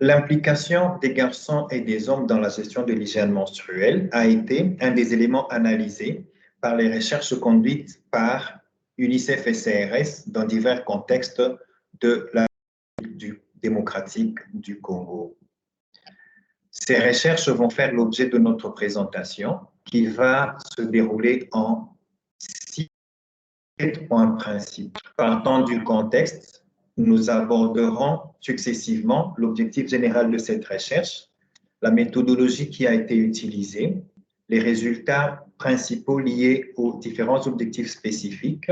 L'implication des garçons et des hommes dans la gestion de l'hygiène menstruelle a été un des éléments analysés par les recherches conduites par UNICEF et CRS dans divers contextes de la République démocratique du Congo. Ces recherches vont faire l'objet de notre présentation qui va se dérouler en 6 points principaux. Partant du contexte, nous aborderons successivement l'objectif général de cette recherche, la méthodologie qui a été utilisée, les résultats principaux liés aux différents objectifs spécifiques,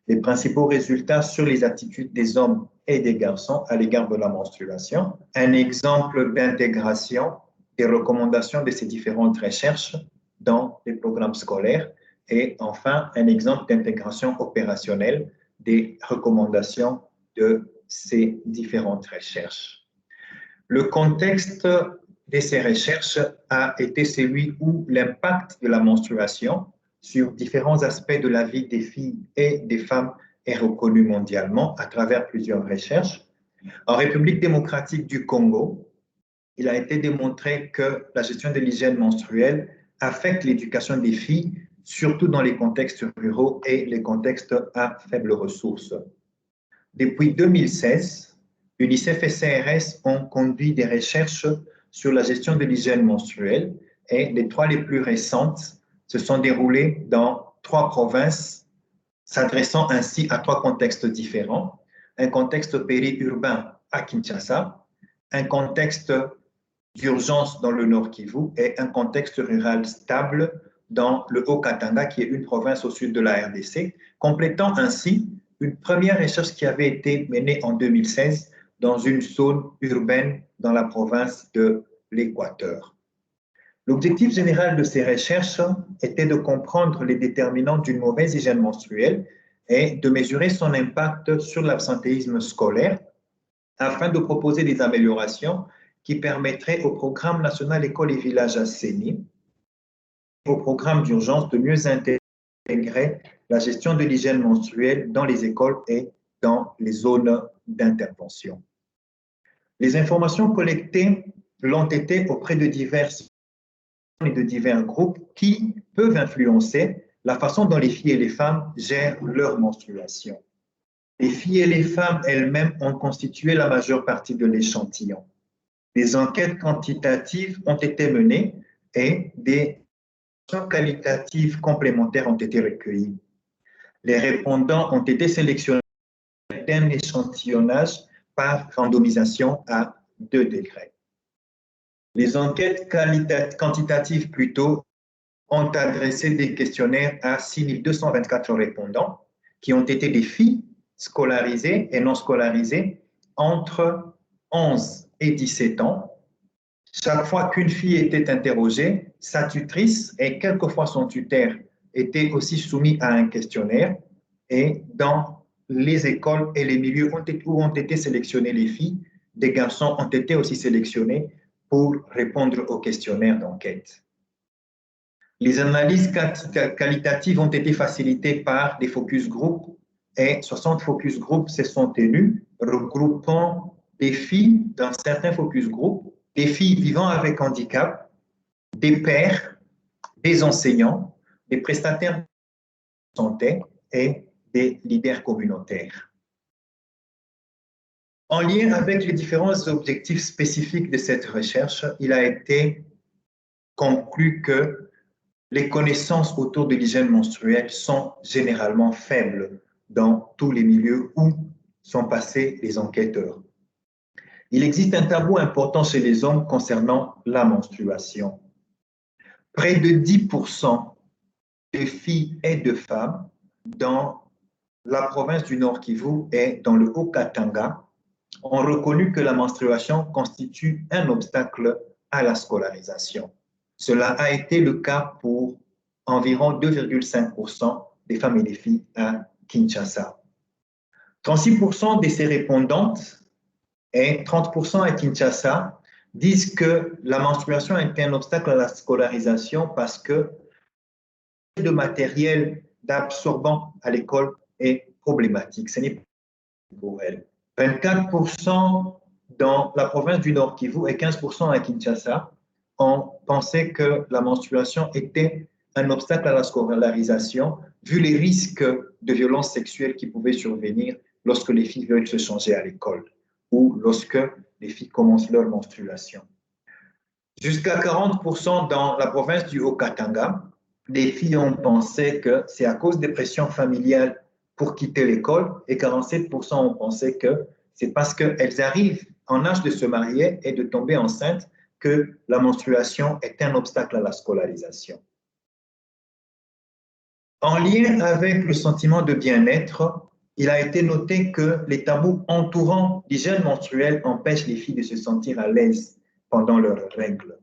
les principaux résultats sur les attitudes des hommes et des garçons à l'égard de la menstruation, un exemple d'intégration des recommandations de ces différentes recherches dans les programmes scolaires et enfin un exemple d'intégration opérationnelle des recommandations de ces différentes recherches. Le contexte de ces recherches a été celui où l'impact de la menstruation sur différents aspects de la vie des filles et des femmes est reconnu mondialement à travers plusieurs recherches. En République démocratique du Congo, il a été démontré que la gestion de l'hygiène menstruelle affecte l'éducation des filles, surtout dans les contextes ruraux et les contextes à faibles ressources. Depuis 2016, UNICEF et CRS ont conduit des recherches sur la gestion de l'hygiène menstruelle et les 3 les plus récentes se sont déroulées dans 3 provinces, s'adressant ainsi à 3 contextes différents. Un contexte périurbain à Kinshasa, un contexte d'urgence dans le Nord Kivu et un contexte rural stable dans le Haut-Katanga, qui est une province au sud de la RDC, complétant ainsi une première recherche qui avait été menée en 2016 dans une zone urbaine dans la province de l'Équateur. L'objectif général de ces recherches était de comprendre les déterminants d'une mauvaise hygiène menstruelle et de mesurer son impact sur l'absentéisme scolaire afin de proposer des améliorations qui permettraient au programme national École et Village à CENI, au programme d'urgence de mieux intégrer la gestion de l'hygiène menstruelle dans les écoles et dans les zones d'intervention. Les informations collectées l'ont été auprès de divers groupes qui peuvent influencer la façon dont les filles et les femmes gèrent leur menstruation. Les filles et les femmes elles-mêmes ont constitué la majeure partie de l'échantillon. Des enquêtes quantitatives ont été menées et des qualitatives complémentaires ont été recueillies. Les répondants ont été sélectionnés d'un échantillonnage par randomisation à 2 degrés. Les enquêtes quantitatives plutôt ont adressé des questionnaires à 6224 répondants qui ont été des filles scolarisées et non scolarisées entre 11 et 17 ans. Chaque fois qu'une fille était interrogée, sa tutrice et quelquefois son tuteur étaient aussi soumis à un questionnaire et dans les écoles et les milieux où ont été sélectionnées les filles, des garçons ont été aussi sélectionnés pour répondre au questionnaire d'enquête. Les analyses qualitatives ont été facilitées par des focus group et 60 focus group se sont tenus, regroupant des filles dans certains focus group, des filles vivant avec handicap, des pères, des enseignants, des prestataires de santé et des leaders communautaires. En lien avec les différents objectifs spécifiques de cette recherche, il a été conclu que les connaissances autour de l'hygiène menstruelle sont généralement faibles dans tous les milieux où sont passés les enquêteurs. Il existe un tabou important chez les hommes concernant la menstruation. Près de 10% de filles et de femmes dans la province du Nord Kivu et dans le Haut-Katanga ont reconnu que la menstruation constitue un obstacle à la scolarisation. Cela a été le cas pour environ 2,5% des femmes et des filles à Kinshasa. 36% de ces répondantes et 30% à Kinshasa disent que la menstruation est un obstacle à la scolarisation parce que le matériel d'absorbant à l'école est problématique. Ce n'est pas pour elles. 24% dans la province du Nord Kivu et 15% à Kinshasa, on pensait que la menstruation était un obstacle à la scolarisation, vu les risques de violences sexuelles qui pouvaient survenir lorsque les filles veulent se changer à l'école ou lorsque les filles commencent leur menstruation. Jusqu'à 40% dans la province du Haut-Katanga, les filles ont pensé que c'est à cause des pressions familiales pour quitter l'école et 47% ont pensé que c'est parce qu'elles arrivent en âge de se marier et de tomber enceinte que la menstruation est un obstacle à la scolarisation. En lien avec le sentiment de bien-être, il a été noté que les tabous entourant l'hygiène menstruelle empêchent les filles de se sentir à l'aise pendant leurs règles.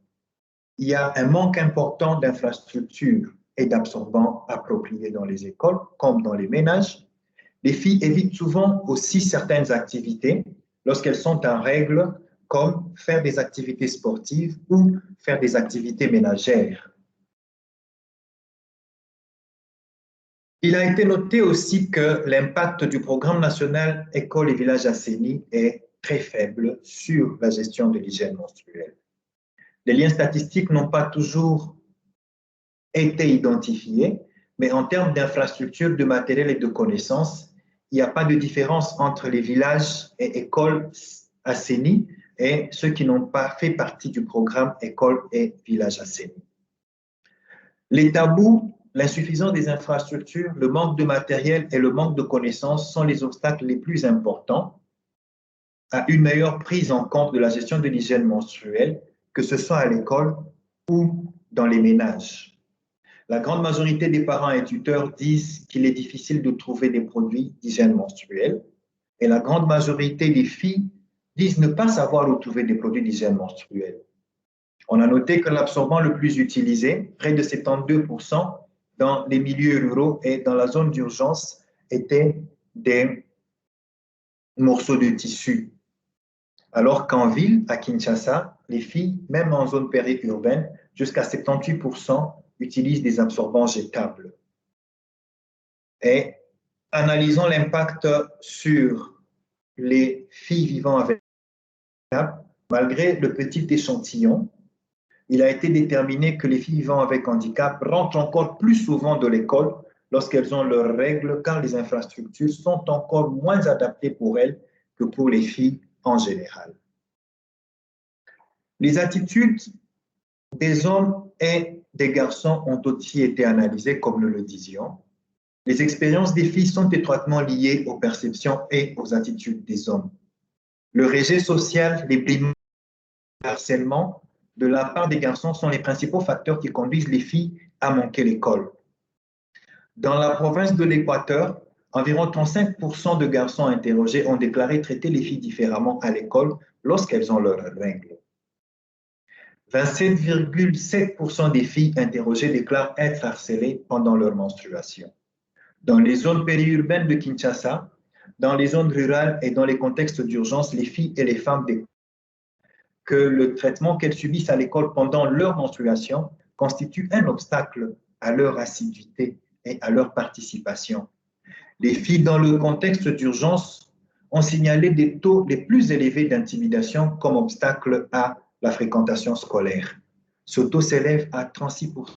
Il y a un manque important d'infrastructures et d'absorbants appropriés dans les écoles comme dans les ménages. Les filles évitent souvent aussi certaines activités lorsqu'elles sont en règle, comme faire des activités sportives ou faire des activités ménagères. Il a été noté aussi que l'impact du programme national École et villages assainis est très faible sur la gestion de l'hygiène menstruelle. Les liens statistiques n'ont pas toujours été identifiés, mais en termes d'infrastructures, de matériel et de connaissances, il n'y a pas de différence entre les villages et écoles assainis et ceux qui n'ont pas fait partie du programme École et villages assainis. Les tabous, l'insuffisance des infrastructures, le manque de matériel et le manque de connaissances sont les obstacles les plus importants à une meilleure prise en compte de la gestion de l'hygiène menstruelle, que ce soit à l'école ou dans les ménages. La grande majorité des parents et tuteurs disent qu'il est difficile de trouver des produits d'hygiène menstruelle et la grande majorité des filles disent ne pas savoir où trouver des produits d'hygiène menstruelle. On a noté que l'absorbant le plus utilisé, près de 72% dans les milieux ruraux et dans la zone d'urgence, était des morceaux de tissu. Alors qu'en ville, à Kinshasa, les filles, même en zone périurbaine, jusqu'à 78% utilisent des absorbants jetables. Et analysons l'impact sur les filles vivant avec handicap, malgré le petit échantillon, il a été déterminé que les filles vivant avec handicap rentrent encore plus souvent de l'école lorsqu'elles ont leurs règles, car les infrastructures sont encore moins adaptées pour elles que pour les filles en général. Les attitudes des hommes et des garçons ont aussi été analysées, comme nous le disions. Les expériences des filles sont étroitement liées aux perceptions et aux attitudes des hommes. Le rejet social, les brimades, le harcèlement de la part des garçons sont les principaux facteurs qui conduisent les filles à manquer l'école. Dans la province de l'Équateur, environ 35% de garçons interrogés ont déclaré traiter les filles différemment à l'école lorsqu'elles ont leurs règles. 27,7% des filles interrogées déclarent être harcelées pendant leur menstruation. Dans les zones périurbaines de Kinshasa, dans les zones rurales et dans les contextes d'urgence, les filles et les femmes déclarent que le traitement qu'elles subissent à l'école pendant leur menstruation constitue un obstacle à leur assiduité et à leur participation. Les filles dans le contexte d'urgence ont signalé des taux les plus élevés d'intimidation comme obstacle à la fréquentation scolaire. Ce taux s'élève à 36%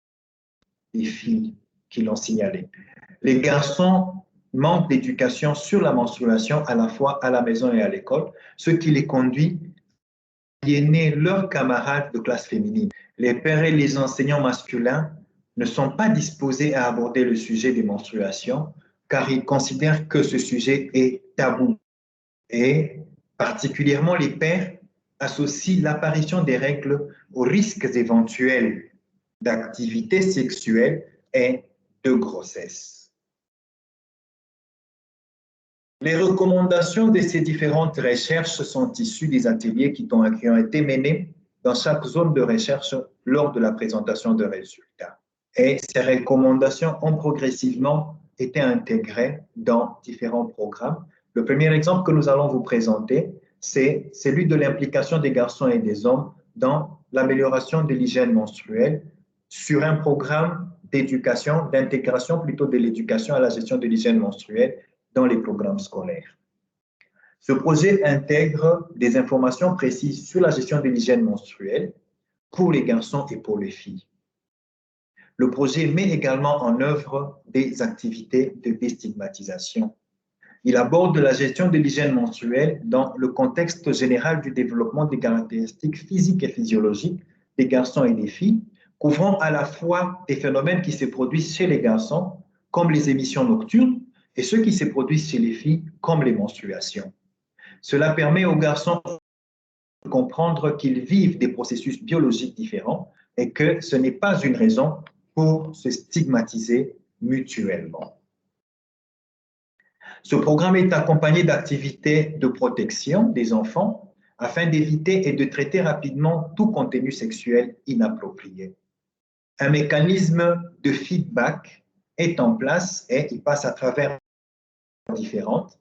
des filles qui l'ont signalé. Les garçons manquent d'éducation sur la menstruation à la fois à la maison et à l'école, ce qui les conduit à aliéner leurs camarades de classe féminine. Les pères et les enseignants masculins ne sont pas disposés à aborder le sujet des menstruations car ils considèrent que ce sujet est tabou. Et particulièrement les pères associent l'apparition des règles aux risques éventuels d'activité sexuelle et de grossesse. Les recommandations de ces différentes recherches sont issues des ateliers qui ont été menés dans chaque zone de recherche lors de la présentation de résultats. Et ces recommandations ont progressivement été intégrées dans différents programmes. Le premier exemple que nous allons vous présenter, c'est celui de l'implication des garçons et des hommes dans l'amélioration de l'hygiène menstruelle sur un programme d'éducation, d'intégration plutôt de l'éducation à la gestion de l'hygiène menstruelle dans les programmes scolaires. Ce projet intègre des informations précises sur la gestion de l'hygiène menstruelle pour les garçons et pour les filles. Le projet met également en œuvre des activités de déstigmatisation. Il aborde la gestion de l'hygiène menstruelle dans le contexte général du développement des caractéristiques physiques et physiologiques des garçons et des filles, couvrant à la fois des phénomènes qui se produisent chez les garçons, comme les émissions nocturnes, et ceux qui se produisent chez les filles, comme les menstruations. Cela permet aux garçons de comprendre qu'ils vivent des processus biologiques différents et que ce n'est pas une raison pour se stigmatiser mutuellement. Ce programme est accompagné d'activités de protection des enfants afin d'éviter et de traiter rapidement tout contenu sexuel inapproprié. Un mécanisme de feedback est en place et il passe à travers différentes,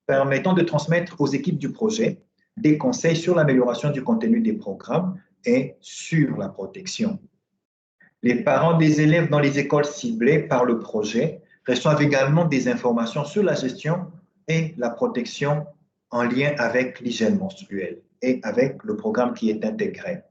permettant de transmettre aux équipes du projet des conseils sur l'amélioration du contenu des programmes et sur la protection. Les parents des élèves dans les écoles ciblées par le projet reçoivent également des informations sur la gestion et la protection en lien avec l'hygiène menstruelle et avec le programme qui est intégré.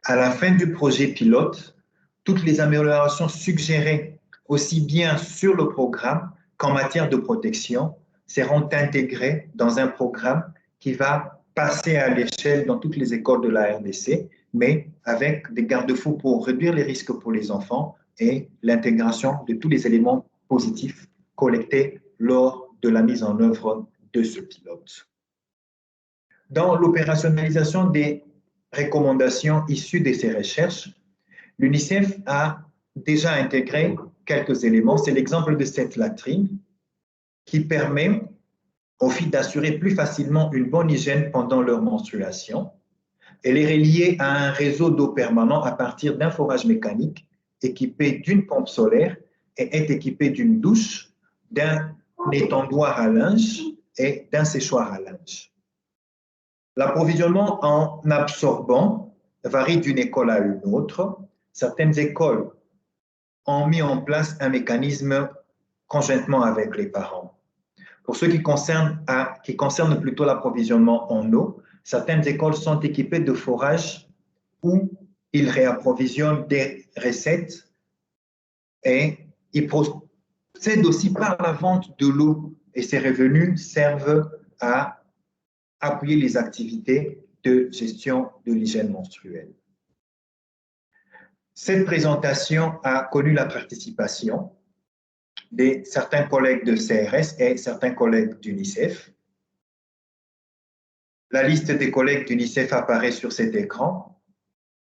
À la fin du projet pilote, toutes les améliorations suggérées, aussi bien sur le programme qu'en matière de protection, seront intégrées dans un programme qui va passer à l'échelle dans toutes les écoles de la RDC, mais avec des garde-fous pour réduire les risques pour les enfants et l'intégration de tous les éléments positifs collectés lors de la mise en œuvre de ce pilote. Dans l'opérationnalisation des recommandations issues de ces recherches, l'UNICEF a déjà intégré quelques éléments. C'est l'exemple de cette latrine qui permet aux filles d'assurer plus facilement une bonne hygiène pendant leur menstruation. Elle est reliée à un réseau d'eau permanent à partir d'un forage mécanique équipé d'une pompe solaire et est équipé d'une douche, d'un étendoir à linge et d'un séchoir à linge. L'approvisionnement en absorbant varie d'une école à une autre. Certaines écoles ont mis en place un mécanisme conjointement avec les parents. Pour ce qui concerne plutôt l'approvisionnement en eau, certaines écoles sont équipées de forages où ils réapprovisionnent des recettes et ils procèdent aussi par la vente de l'eau et ces revenus servent à appuyer les activités de gestion de l'hygiène menstruelle. Cette présentation a connu la participation de certains collègues de CRS et certains collègues d'UNICEF. La liste des collègues d'UNICEF apparaît sur cet écran.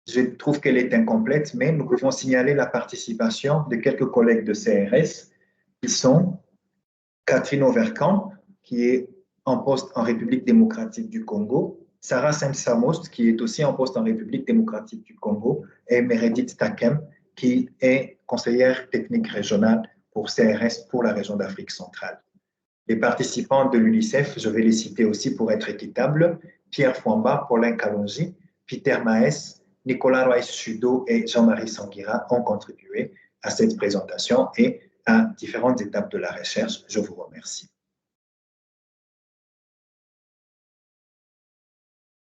Je trouve qu'elle est incomplète, mais nous pouvons signaler la participation de quelques collègues de CRS qui sont Catherine Overkamp, qui est en poste en République démocratique du Congo, Sarah Saint-Samost, qui est aussi en poste en République démocratique du Congo, et Meredith Takem, qui est conseillère technique régionale pour CRS pour la région d'Afrique centrale. Les participants de l'UNICEF, je vais les citer aussi pour être équitable, Pierre Fouamba, Paulin Kalonji, Peter Maes, Nicolas Royce-Chudo et Jean-Marie Sanguira ont contribué à cette présentation et à différentes étapes de la recherche. Je vous remercie.